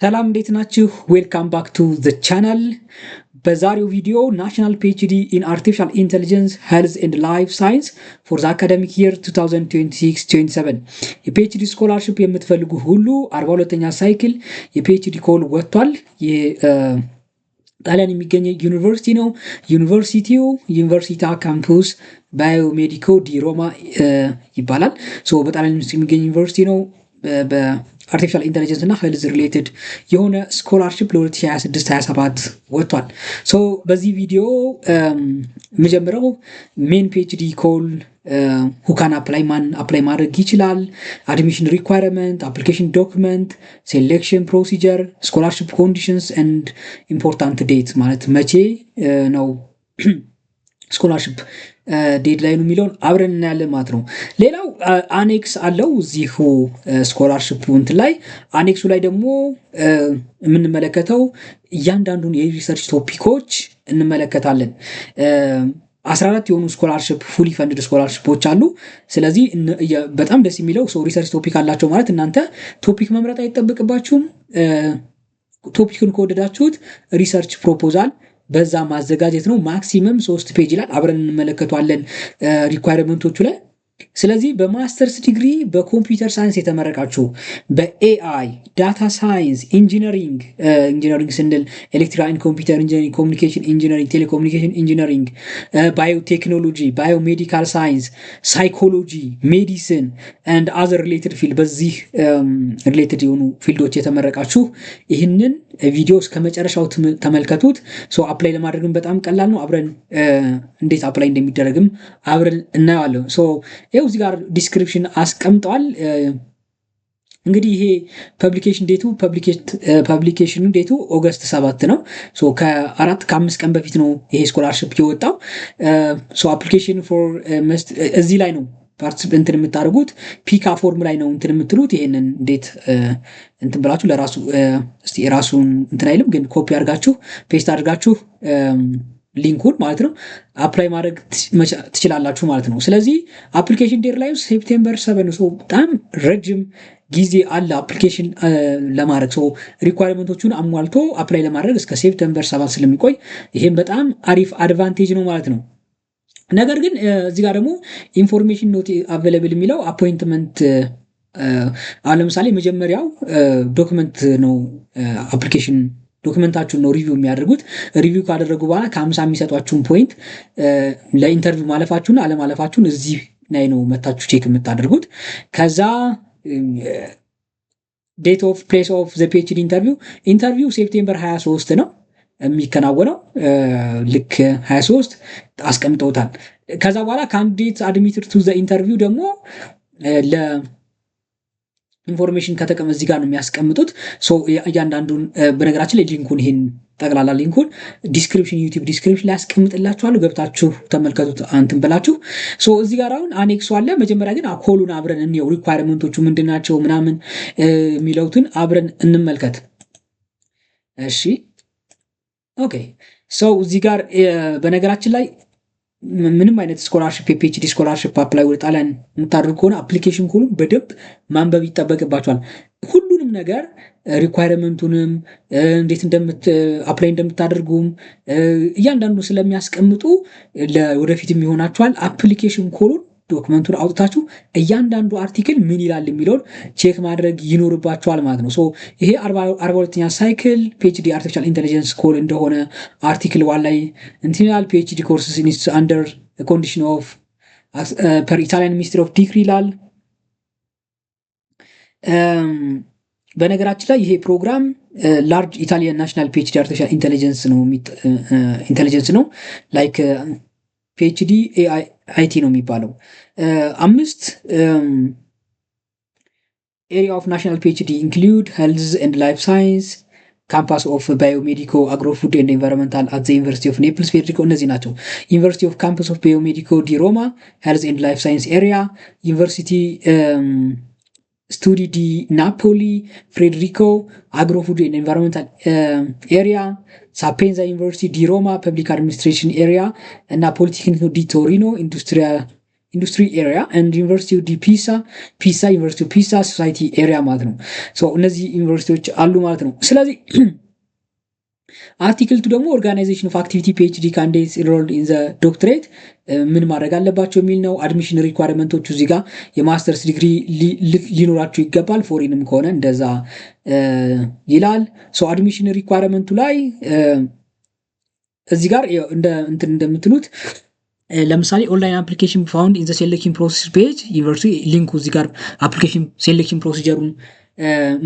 ሰላም እንዴት ናችሁ? ዌልካም ባክ ቱ ዘ ቻናል። በዛሬው ቪዲዮ ናሽናል ፒኤችዲ ኢን አርቲፊሻል ኢንቴሊጀንስ ሄልዝ ኤንድ ላይፍ ሳይንስ ፎር ዘ አካዳሚክ ይር 2026-27 የፒኤችዲ ስኮላርሽፕ የምትፈልጉ ሁሉ 42ኛ ሳይክል የፒኤችዲ ኮል ወጥቷል። ጣሊያን የሚገኝ ዩኒቨርሲቲ ነው። ዩኒቨርሲቲው ዩኒቨርሲታ ካምፑስ ባዮሜዲኮ ዲ ሮማ ይባላል። በጣሊያን የሚገኝ ዩኒቨርሲቲ ነው። በአርቲፊሻል ኢንቴሊጀንስ እና ሄልዝ ሪሌትድ የሆነ ስኮላርሽፕ ለ2026-27 ወጥቷል። በዚህ ቪዲዮ የምጀምረው ሜን ፒኤችዲ ኮል ሁካን ማን አፕላይ ማድረግ ይችላል፣ አድሚሽን ሪኳየርመንት፣ አፕሊኬሽን ዶክመንት፣ ሴሌክሽን ፕሮሲጀር፣ ስኮላርሽፕ ኮንዲሽንስ ኤንድ ኢምፖርታንት ዴት ማለት መቼ ነው ስኮላርሽፕ ዴድላይኑ የሚለውን አብረን እናያለን ማለት ነው። ሌላው አኔክስ አለው እዚሁ ስኮላርሽፕ እንትን ላይ። አኔክሱ ላይ ደግሞ የምንመለከተው እያንዳንዱን የሪሰርች ቶፒኮች እንመለከታለን። 14 የሆኑ ስኮላርሽፕ ፉሊ ፈንድድ ስኮላርሽፖች አሉ። ስለዚህ በጣም ደስ የሚለው ሪሰርች ቶፒክ አላቸው ማለት እናንተ ቶፒክ መምረጥ አይጠበቅባችሁም። ቶፒክን ከወደዳችሁት ሪሰርች ፕሮፖዛል በዛ ማዘጋጀት ነው። ማክሲመም 3 ፔጅ ይላል። አብረን እንመለከቷለን ሪኳየርመንቶቹ ላይ። ስለዚህ በማስተርስ ዲግሪ በኮምፒውተር ሳይንስ የተመረቃችሁ በኤአይ ዳታ ሳይንስ ኢንጂነሪንግ ስንል ኤሌክትሪካል ኤንድ ኮምፒውተር ኢንጂነሪንግ፣ ኮሚኒኬሽን ኢንጂነሪንግ፣ ቴሌኮሙኒኬሽን ኢንጂነሪንግ፣ ባዮቴክኖሎጂ፣ ባዮሜዲካል ሳይንስ፣ ሳይኮሎጂ፣ ሜዲሲን ኤንድ አዘር ሪሌትድ ፊልድ በዚህ ሪሌትድ የሆኑ ፊልዶች የተመረቃችሁ ይህንን ቪዲዮ እስከ መጨረሻው ተመልከቱት። አፕላይ ለማድረግም በጣም ቀላል ነው። አብረን እንዴት አፕላይ እንደሚደረግም አብረን እናየዋለን። ይኸው እዚህ ጋር ዲስክሪፕሽን አስቀምጠዋል። እንግዲህ ይሄ ፐብሊኬሽኑ ዴቱ ኦገስት 7 ነው። ከ4-5 ቀን በፊት ነው ይሄ ስኮላርሽፕ የወጣው። አፕሊኬሽን ፎር እዚህ ላይ ነው እንትን የምታደርጉት ፒካ ፎርም ላይ ነው እንትን የምትሉት። ይሄንን እንዴት እንትን ብላችሁ ለራሱ የራሱን እንትን አይልም፣ ግን ኮፒ አድርጋችሁ ፔስት አድርጋችሁ ሊንኩን ማለት ነው አፕላይ ማድረግ ትችላላችሁ ማለት ነው። ስለዚህ አፕሊኬሽን ዴር ላይ ሴፕቴምበር 7 በጣም ረጅም ጊዜ አለ አፕሊኬሽን ለማድረግ። ሪኳየርመንቶቹን አሟልቶ አፕላይ ለማድረግ እስከ ሴፕቴምበር 7 ስለሚቆይ ይሄም በጣም አሪፍ አድቫንቴጅ ነው ማለት ነው። ነገር ግን እዚህ ጋር ደግሞ ኢንፎርሜሽን ኖት አቬለብል የሚለው አፖይንትመንት፣ አሁን ለምሳሌ መጀመሪያው ዶክመንት ነው አፕሊኬሽን ዶክመንታችሁን ነው ሪቪው የሚያደርጉት። ሪቪው ካደረጉ በኋላ ከ50 የሚሰጧችሁን ፖይንት ለኢንተርቪው ማለፋችሁን አለማለፋችሁን እዚህ ላይ ነው መታችሁ ቼክ የምታደርጉት። ከዛ ዴት ኦፍ ፕሌስ ኦፍ ዘ ፒኤችዲ ኢንተርቪው ሴፕቴምበር 23 ነው የሚከናወነው። ልክ 23 አስቀምጠውታል። ከዛ በኋላ ካንዲዴት አድሚትድ ቱ ዘ ኢንተርቪው ደግሞ ለኢንፎርሜሽን ከተቀመ እዚህ ጋር ነው የሚያስቀምጡት። እያንዳንዱን በነገራችን ላይ ሊንኩን ይሄን ጠቅላላ ሊንኩን ዩቲዩብ ዲስክሪፕሽን ላይ ያስቀምጥላችኋል። ገብታችሁ ተመልከቱት አንትን ብላችሁ። እዚህ ጋር አሁን አኔክሱ አለ። መጀመሪያ ግን ኮሉን አብረን እንየው። ሪኳየርመንቶቹ ምንድናቸው ምናምን የሚለውትን አብረን እንመልከት። እሺ ኦኬ እዚህ ጋር በነገራችን ላይ ምንም አይነት ስኮላርሽፕ የፒኤችዲ ስኮላርሽፕ አፕላይ ወደ ጣሊያን የምታደርጉ ከሆነ አፕሊኬሽን ኮሉን በደንብ ማንበብ ይጠበቅባቸዋል። ሁሉንም ነገር ሪኳየርመንቱንም እንዴት አፕላይ እንደምታደርጉም እያንዳንዱ ስለሚያስቀምጡ ወደፊት የሚሆናቸዋል። አፕሊኬሽን ኮሉን ዶክመንቱን አውጥታችሁ እያንዳንዱ አርቲክል ምን ይላል የሚለውን ቼክ ማድረግ ይኖርባችኋል ማለት ነው። ይሄ 42ኛ ሳይክል ፒኤችዲ አርቲፊሻል ኢንቴሊጀንስ ኮል እንደሆነ አርቲክል 1 ላይ እንትን ይላል። ፒኤችዲ ኮርስስ አንደር ኮንዲሽን ኦፍ ፐር ኢታሊያን ሚኒስትሪ ኦፍ ዲግሪ ይላል። በነገራችን ላይ ይሄ ፕሮግራም ላርጅ ኢታሊያን ናሽናል ፒኤችዲ አርቲፊሻል ኢንቴሊጀንስ ነው ላይክ ፒኤችዲ ኤአይቲ ነው የሚባለው። 5 ኤሪያ ኦፍ ናሽናል ፒኤችዲ ኢንክሉድ ሄልዝ ኤንድ ላይፍ ሳይንስ፣ ካምፓስ ኦፍ ባዮሜዲኮ፣ አግሮፉድ ኤንድ ኤንቫይሮንመንታል አት ዘ ዩኒቨርሲቲ ኦፍ ኔፕልስ ፌዴሪኮ። እነዚህ ናቸው። ዩኒቨርሲቲ ኦፍ ካምፓስ ኦፍ ባዮሜዲኮ ዲ ሮማ፣ ሄልዝ ኤንድ ላይፍ ሳይንስ ኤሪያ፣ ዩኒቨርሲቲ ስቱዲ ዲ ናፖሊ ፍሬድሪኮ፣ አግሮፉድ ኤንድ ኤንቫይሮንመንታል ኤሪያ፣ ሳፔንዛ ዩኒቨርሲቲ ዲ ሮማ ፐብሊክ አድሚኒስትሬሽን ኤሪያ እና ፖሊቴክኒክ ዲ ቶሪኖ ኢንዱስትሪ ኤሪያ ኤንድ ዩኒቨርሲቲ ዲ ፒሳ ዩኒቨርሲቲ ፒሳ ሶሳይቲ ኤሪያ ማለት ነው። እነዚህ ዩኒቨርሲቲዎች አሉ ማለት ነው። ስለዚህ አርቲክል ቱ ደግሞ ኦርጋናይዜሽን ኦፍ አክቲቪቲ ፒኤችዲ ካንዲዴትስ ኢንሮልድ ኢን ዘ ዶክትሬት ምን ማድረግ አለባቸው የሚል ነው። አድሚሽን ሪኳርመንቶቹ እዚህ ጋር የማስተርስ ዲግሪ ሊኖራቸው ይገባል፣ ፎሪንም ከሆነ እንደዛ ይላል። አድሚሽን ሪኳርመንቱ ላይ እዚህ ጋር እንደምትሉት ለምሳሌ ኦንላይን አፕሊኬሽን ፋውንድ ኢን ዘ ሴሌክሽን ፕሮሰስ ፔጅ ዩኒቨርሲቲ ሊንኩ እዚህ ጋር አፕሊኬሽን ሴሌክሽን ፕሮሲጀሩን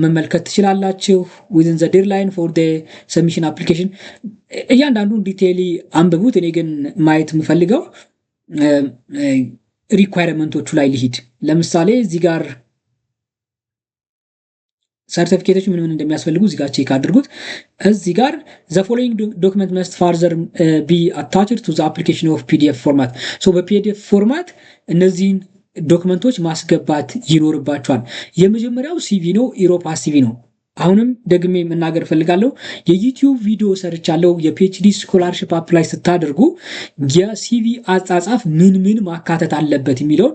መመልከት ትችላላችሁ። ዊዝን ዘ ዴድላይን ፎር ዘ ሰብሚሽን አፕሊኬሽን እያንዳንዱን ዲቴይሊ አንብቡት። እኔ ግን ማየት የምፈልገው ሪኳየርመንቶቹ ላይ ልሂድ። ለምሳሌ እዚህ ጋር ሰርቲፊኬቶች ምን እንደሚያስፈልጉ እዚህ ጋር ቼክ አድርጉት። እዚህ ጋር ዘ ፎሎዊንግ ዶክመንት መስት ፋርዘር ቢ አታችድ ቱ ዘ አፕሊኬሽን ኦፍ ፒዲኤፍ ፎርማት። በፒዲኤፍ ፎርማት እነዚህን ዶክመንቶች ማስገባት ይኖርባቸዋል። የመጀመሪያው ሲቪ ነው፣ ኢሮፓ ሲቪ ነው። አሁንም ደግሜ መናገር ፈልጋለሁ፣ የዩቲዩብ ቪዲዮ ሰርቻለሁ። የፒኤችዲ ስኮላርሽፕ አፕላይ ስታደርጉ የሲቪ አጻጻፍ ምን ማካተት አለበት የሚለውን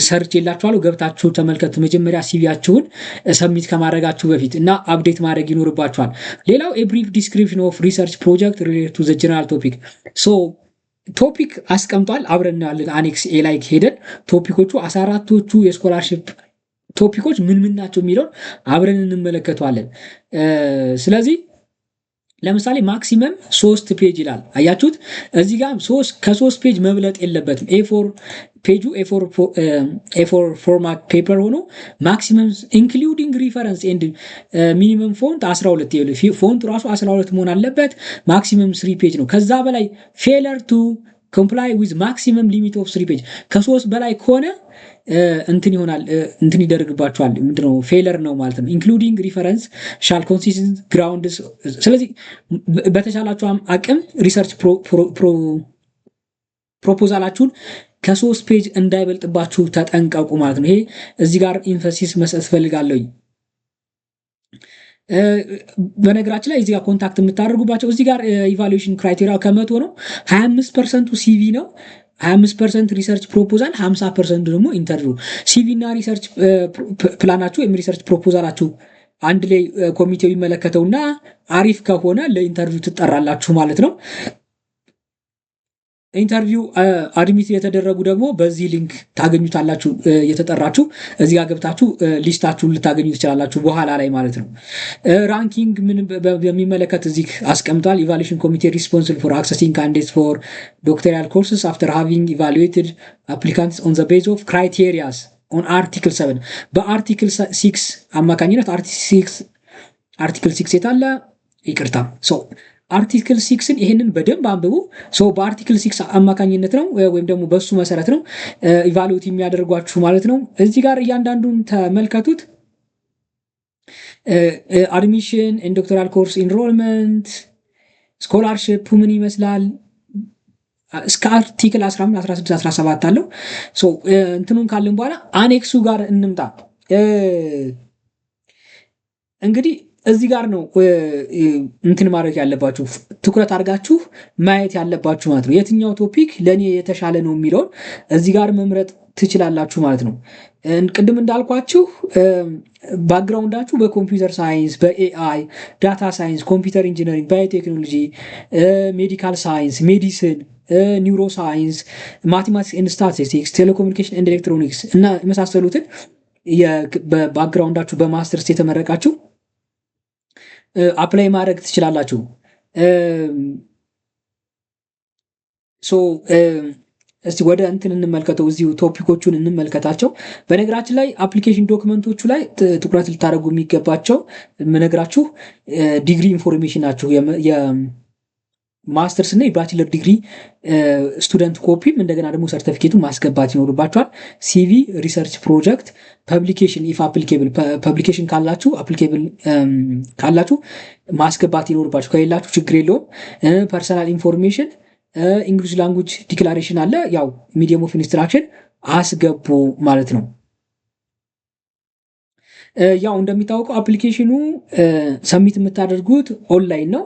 ሰርች የላችኋለሁ። ገብታችሁ ተመልከቱ። መጀመሪያ ሲቪያችሁን ሰብሚት ከማድረጋችሁ በፊት እና አፕዴት ማድረግ ይኖርባችኋል። ሌላው ኤብሪፍ ዲስክሪፕሽን ኦፍ ሪሰርች ፕሮጀክት ሪሌትድ ቱ ዘ ጀነራል ቶፒክ። ቶፒክ አስቀምጧል። አብረን ያለን አኔክስ ኤ ላይ ሄደን ቶፒኮቹ 14ቶቹ የስኮላርሽፕ ቶፒኮች ምን ናቸው የሚለውን አብረን እንመለከተዋለን። ስለዚህ ለምሳሌ ማክሲመም 3 ፔጅ ይላል። አያችሁት? እዚህ ጋር ከ3 ፔጅ መብለጥ የለበትም። ፔጁ ኤ4 ፎርማት ፔፐር ሆኖ ማክሲመም ኢንክሉዲንግ ሪፈረንስ ኤንድ ሚኒመም ፎንት 12 ፎንቱ ራሱ 12 መሆን አለበት። ማክሲመም 3 ፔጅ ነው። ከዛ በላይ ፌለር ቱ ኮምፕላይ ዊዝ ማክሲመም ሊሚት ኦፍ 3 ፔጅ ከ3 በላይ ከሆነ እንትን ይሆናል፣ እንትን ይደረግባቸዋል። ምንድነው? ፌለር ነው ማለት ነው። ኢንክሉዲንግ ሪፈረንስ ሻል ኮንሲስት ግራውንድ። ስለዚህ በተቻላችሁ አቅም ሪሰርች ፕሮፖዛላችሁን ከ3 ፔጅ እንዳይበልጥባችሁ ተጠንቀቁ ማለት ነው። ይሄ እዚህ ጋር ኢንፈሲስ መስጠት ፈልጋለሁ። በነገራችን ላይ እዚህ ጋር ኮንታክት የምታደርጉባቸው እዚህ ጋር ኢቫሉዌሽን ክራይቴሪያ ከመቶ ነው። 25% ሲቪ ነው፣ 25% ሪሰርች ፕሮፖዛል፣ 50% ደግሞ ኢንተርቪው። ሲቪ እና ሪሰርች ፕላናችሁ ወይም ሪሰርች ፕሮፖዛላችሁ አንድ ላይ ኮሚቴው ይመለከተውና አሪፍ ከሆነ ለኢንተርቪው ትጠራላችሁ ማለት ነው። ኢንተርቪው አድሚት የተደረጉ ደግሞ በዚህ ሊንክ ታገኙታላችሁ። የተጠራችሁ እዚህ ጋር ገብታችሁ ሊስታችሁን ልታገኙ ትችላላችሁ በኋላ ላይ ማለት ነው። ራንኪንግ ምን በሚመለከት እዚህ አስቀምጧል። ኢቫሉዌሽን ኮሚቴ ሪስፖንሲብል ፎር አክሰሲንግ ካንዲዴትስ ፎር ዶክተራል ኮርስስ አፍተር ሃቪንግ ኢቫሉዌትድ አፕሊካንትስ ኦን ዘ ቤዝ ኦፍ ክራይቴሪያስ ኦን አርቲክል 7 በአርቲክል 6 አማካኝነት አርቲክል 6 የታለ? ይቅርታ አርቲክል 6ን ይሄንን በደንብ አንብቡ። በአርቲክል 6 አማካኝነት ነው ወይም ደግሞ በሱ መሰረት ነው ኢቫሉዌት የሚያደርጓችሁ ማለት ነው። እዚህ ጋር እያንዳንዱን ተመልከቱት። አድሚሽን ኢን ዶክተራል ኮርስ ኢንሮልመንት ስኮላርሺፕ ምን ይመስላል እስከ አርቲክል 15 16 17 አለው። እንትኑን ካለን በኋላ አኔክሱ ጋር እንምጣ። እንግዲህ እዚህ ጋር ነው እንትን ማድረግ ያለባችሁ፣ ትኩረት አድርጋችሁ ማየት ያለባችሁ ማለት ነው። የትኛው ቶፒክ ለእኔ የተሻለ ነው የሚለውን እዚህ ጋር መምረጥ ትችላላችሁ ማለት ነው። ቅድም እንዳልኳችሁ ባክግራውንዳችሁ በኮምፒውተር ሳይንስ፣ በኤአይ ዳታ ሳይንስ፣ ኮምፒውተር ኢንጂነሪንግ፣ ባዮቴክኖሎጂ፣ ሜዲካል ሳይንስ፣ ሜዲሲን፣ ኒውሮ ሳይንስ፣ ማቴማቲክስ ኤንድ ስታቲስቲክስ፣ ቴሌኮሙኒኬሽን ኤንድ ኤሌክትሮኒክስ እና የመሳሰሉትን በባክግራውንዳችሁ በማስተርስ የተመረቃችሁ አፕላይ ማድረግ ትችላላችሁ። እስቲ ወደ እንትን እንመልከተው፣ እዚሁ ቶፒኮቹን እንመልከታቸው። በነገራችን ላይ አፕሊኬሽን ዶክመንቶቹ ላይ ትኩረት ልታደርጉ የሚገባቸው የምነግራችሁ ዲግሪ ኢንፎርሜሽን ናችሁ። የማስተርስ እና የባችለር ዲግሪ ስቱደንት ኮፒም እንደገና ደግሞ ሰርቲፊኬቱ ማስገባት ይኖርባችኋል። ሲቪ፣ ሪሰርች ፕሮጀክት፣ ፐብሊኬሽን ኢፍ አፕሊኬብል ፐብሊኬሽን ካላችሁ አፕሊኬብል ካላችሁ ማስገባት ይኖርባችሁ፣ ከሌላችሁ ችግር የለውም። ፐርሰናል ኢንፎርሜሽን፣ እንግሊሽ ላንጉጅ ዲክላሬሽን አለ፣ ያው ሚዲየም ኦፍ ኢንስትራክሽን አስገቡ ማለት ነው። ያው እንደሚታወቀው አፕሊኬሽኑ ሰሚት የምታደርጉት ኦንላይን ነው።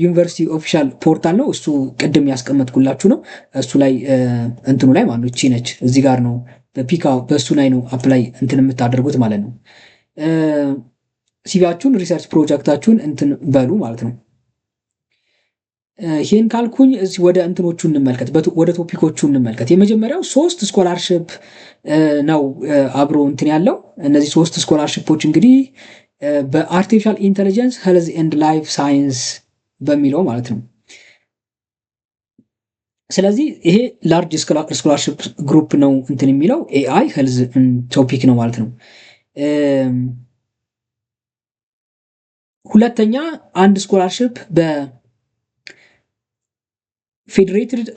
ዩኒቨርሲቲ ኦፊሻል ፖርታል ነው እሱ። ቅድም ያስቀመጥኩላችሁ ነው። እሱ ላይ እንትኑ ላይ ማለት እቺ ነች፣ እዚህ ጋር ነው በፒካ በእሱ ላይ ነው አፕላይ እንትን የምታደርጉት ማለት ነው። ሲቪያችሁን ሪሰርች ፕሮጀክታችሁን እንትን በሉ ማለት ነው። ይህን ካልኩኝ እዚህ ወደ እንትኖቹ እንመልከት፣ ወደ ቶፒኮቹ እንመልከት። የመጀመሪያው 3 ስኮላርሽፕ ነው አብሮ እንትን ያለው። እነዚህ 3 ስኮላርሽፖች እንግዲህ በአርቲፊሻል ኢንተለጀንስ ሄልዝ ኤንድ ላይፍ ሳይንስ በሚለው ማለት ነው። ስለዚህ ይሄ ላርጅ ስኮላርሽፕ ግሩፕ ነው እንትን የሚለው ኤአይ ሄልዝ ቶፒክ ነው ማለት ነው። ሁለተኛ አንድ ስኮላርሽፕ በፌዴሬትድ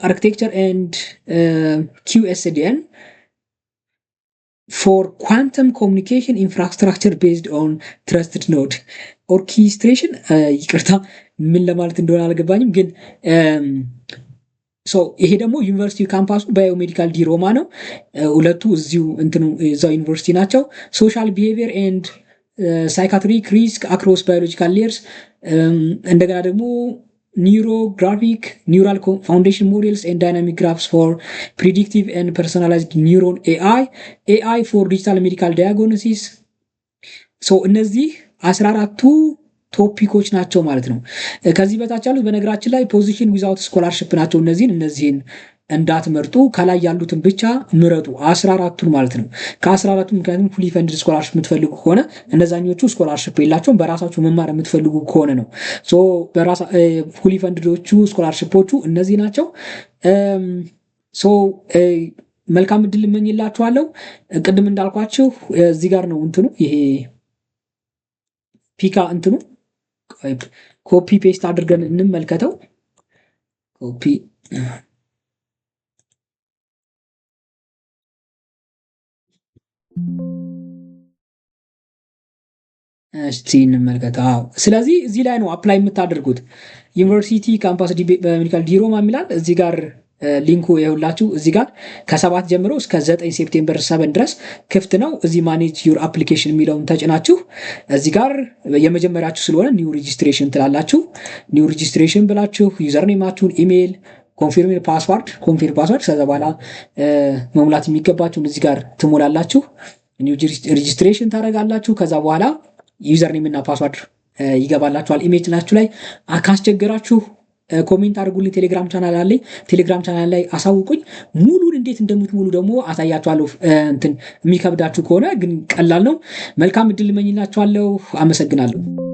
አርኪቴክቸር ኤንድ QSDN ፎር ኳንተም ኮሚኒኬሽን ኢንፍራስትራክቸር ቤዝድ ኦን ትረስትድ ኖድ ኦርኬስትሬሽን። ይቅርታ ምን ለማለት እንደሆነ አልገባኝም፣ ግን ይሄ ደግሞ ዩኒቨርሲቲ ካምፓሱ ባዮሜዲካል ዲሮማ ነው። ሁለቱ እዛው ዩኒቨርሲቲ ናቸው። ሶሻል ቢሄቪየር ኤንድ ሳይካትሪክ ሪስክ አክሮስ ባዮሎጂካል ሌየርስ፣ እንደገና ደግሞ ኒውሮግራፊክ ኒውራል ፋውንዴሽን ሞዴልስ ኤንድ ዳይናሚክ ግራፍስ ፎር ፕሪዲክቲቭ ኤንድ ፐርሶናላይዝድ ኒውሮን ኤአይ ፎር ዲጂታል ሜዲካል ዳያግኖሲስ። እነዚህ 14ቱ ቶፒኮች ናቸው ማለት ነው። ከዚህ በታች ያሉት በነገራችን ላይ ፖዚሽን ዊዛውት ስኮላርሽፕ ናቸው። እነዚህን እንዳትመርጡ፣ ከላይ ያሉትን ብቻ ምረጡ፣ 14ቱን ማለት ነው። ከ14ቱ ምክንያቱም ፉሊ ፈንድድ ስኮላርሽፕ የምትፈልጉ ከሆነ እነዛኞቹ ስኮላርሽፕ የላቸውም። በራሳችሁ መማር የምትፈልጉ ከሆነ ነው። ፉሊ ፈንድዶቹ ስኮላርሽፖቹ እነዚህ ናቸው። መልካም እድል እመኝላችኋለሁ። ቅድም እንዳልኳችሁ እዚህ ጋር ነው እንትኑ ይሄ ፒካ እንትኑ ኮፒ ፔስት አድርገን እንመልከተው። ኮፒ እስቲ እንመልከተው። ስለዚህ እዚህ ላይ ነው አፕላይ የምታደርጉት። ዩኒቨርሲቲ ካምፓስ ሜዲካል ዲሮማ የሚላል እዚህ ጋር ሊንኩ የሁላችሁ እዚህ ጋር ከ7 ጀምሮ እስከ 9 ሴፕቴምበር 7 ድረስ ክፍት ነው። እዚህ ማኔጅ ዩር አፕሊኬሽን የሚለውን ተጭናችሁ እዚህ ጋር የመጀመሪያችሁ ስለሆነ ኒው ሬጂስትሬሽን ትላላችሁ። ኒው ሬጂስትሬሽን ብላችሁ ዩዘር ኔማችሁን፣ ኢሜይል፣ ኮንፊርም ፓስዋርድ ከዛ በኋላ መሙላት የሚገባችሁን እዚህ ጋር ትሞላላችሁ። ኒው ሬጂስትሬሽን ታደርጋላችሁ። ከዛ በኋላ ዩዘር ኔም እና ፓስዋርድ ይገባላችኋል ኢሜይላችሁ ላይ። ካስቸገራችሁ ኮሜንት አድርጉልኝ። ቴሌግራም ቻናል አለኝ። ቴሌግራም ቻናል ላይ አሳውቁኝ። ሙሉን እንዴት እንደምትሞሉ ደግሞ አሳያችኋለሁ። የሚከብዳችሁ ከሆነ ግን ቀላል ነው። መልካም እድል እመኝላችኋለሁ። አመሰግናለሁ።